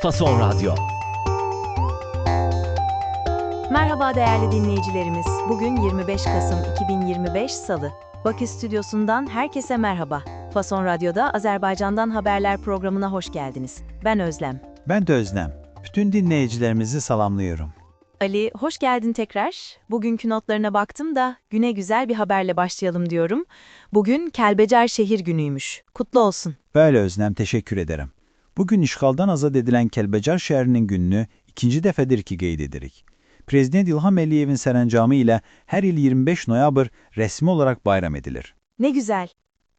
Fason Radyo. Merhaba değerli dinleyicilerimiz. Bugün 25 Kasım 2025 Salı. Bakü Stüdyosu'ndan herkese merhaba. Fason Radyo'da Azerbaycan'dan Haberler programına hoş geldiniz. Ben Özlem. Ben de Özlem. Bütün dinleyicilerimizi salamlıyorum. Ali, hoş geldin tekrar. Bugünkü notlarına baktım da güne güzel bir haberle başlayalım diyorum. Bugün Kəlbəcər şehir günüymüş. Kutlu olsun. Böyle Özlem, teşekkür ederim. Bugün işgaldan azad edilen Kəlbəcər şehrinin gününü ikinci defedir ki qeyd edirik. Prezident İlham Əliyevin sərəncamı ilə hər il 25 noyabr resmi olarak bayram edilir. Ne güzel.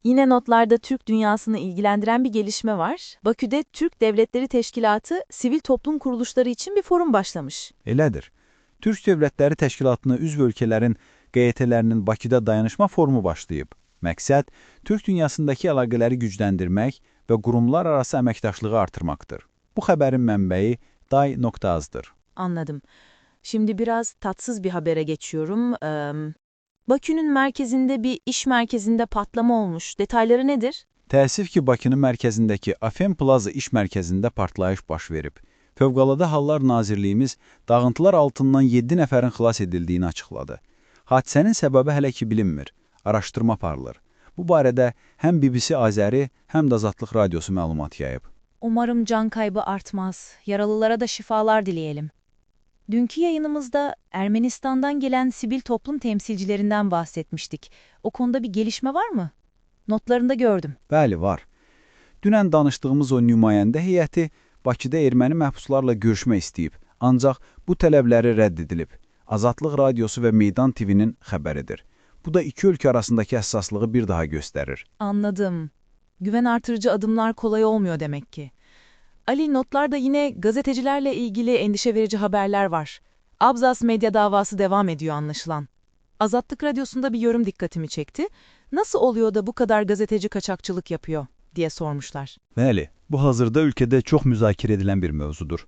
Yine notlarda Türk dünyasını ilgilendiren bir gelişme var. Bakü'de Türk Devletleri Teşkilatı sivil toplum kuruluşları için bir forum başlamış. Elədir. Türk Dövlətləri Təşkilatına üzv ölkələrin QYT-lərinin Bakıda dayanışma forumu başlayıb. Məqsəd, Türk dünyasındakı əlaqələri gücləndirmək və qurumlar arası əməkdaşlığı artırmaqdır. Bu xəbərin mənbəyi day.az'dır. Anladım. Şimdi biraz tatsız bir habere geçiyorum. Bakü'nün merkezinde bir iş merkezinde patlama olmuş. Detayları nedir? Təəssüf ki, Bakının mərkəzindəki Afem Plaza iş mərkəzində partlayış baş verib. Fövqəladə Hallar Nazirliyimiz dağıntılar altından 7 nəfərin xilas edildiyini açıqladı. Hadisənin səbəbi hələ ki bilinmir. Araşdırma aparılır. Bu barədə həm BBC Azəri, həm də Azadlıq Radiosu məlumat yayıb. Umarım can kaybı artmaz. Yaralılara da şifalar dileyelim. Dünkü yayınımızda Ermenistan'dan gelen sivil toplum temsilcilerinden bahsetmiştik. O konuda bir gelişme var mı? Notlarında gördüm. Bəli, var. Dünən danışdığımız o nümayəndə heyəti Bakıda erməni məhbuslarla görüşmək istəyib, ancaq bu tələbləri rədd edilib. Azadlıq Radiosu və Meydan TV-nin xəbəridir. Bu da iki ölkə arasındakı həssaslığı bir daha göstərir. Anladım. Güven artırıcı adımlar kolay olmuyor demek ki. Ali, notlarda yine gazetecilerle ilgili endişe verici haberler var. Abzas medya davası devam ediyor anlaşılan. Azadlık Radyosu'nda bir yorum dikkatimi çekti. Nasıl oluyor da bu kadar gazeteci kaçakçılık yapıyor diye sormuşlar. Bəli, bu hazırda ölkədə çox müzakirə edilən bir mövzudur.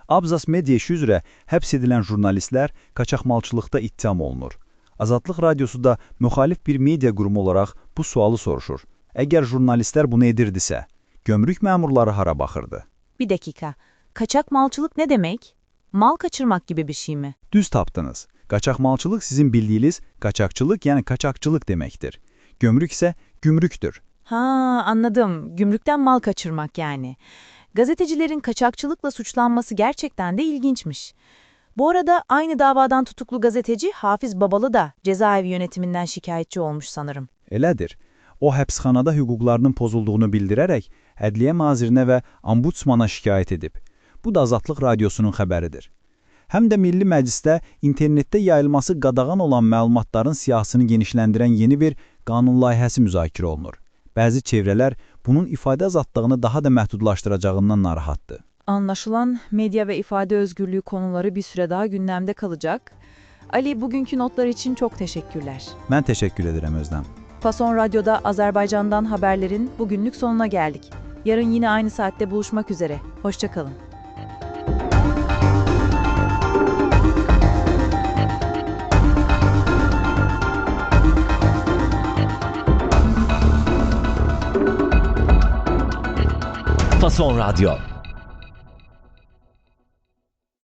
Abzas Media işi üzrə həbs edilən jurnalistlər qaçaqmalçılıqda ittiham olunur. Azadlıq Radiosu da müxalif bir media qurumu olaraq bu sualı soruşur. Əgər jurnalistlər bunu edirdisə, gömrük məmurları hara baxırdı? Bir dakika. Kaçak malçılık ne demek? Mal kaçırmak gibi bir şey mi? Düz tapdınız. Qaçaqmalçılıq sizin bildiyiniz qaçaqçılıq, yəni kaçakçılıq deməkdir. Gömrük isə gümrüktür. Ha, anladım. Gümrükten mal kaçırmak yani. Gazetecilerin kaçakçılıkla suçlanması gerçekten de ilginçmiş. Bu arada aynı davadan tutuklu gazeteci Hafiz Babalı da cezaevi yönetiminden şikayetçi olmuş sanırım. Elədir. O həbsxanada hüquqlarının pozulduğunu bildirərək Ədliyyə Nazirinə və Ombudsmana şikayət edib. Bu da Azadlıq Radiosunun xəbəridir. Həm də Milli Məclisdə internetdə yayılması qadağan olan məlumatların siyahısını genişləndirən yeni bir qanun layihəsi müzakirə olunur. Bəzi çevrələr bunun ifadə azadlığını daha da məhdudlaşdıracağından narahatdır. Anlaşılan medya ve ifade özgürlüğü konuları bir süre daha gündemde kalacak. Ali, bugünkü notlar için çok teşekkürler. Mən təşəkkür edirəm Özlem. Fason Radyo'da Azerbaycan'dan haberlerin bugünlük sonuna geldik. Yarın yine aynı saatte buluşmak üzere. Hoşça kalın. Fason Radyo.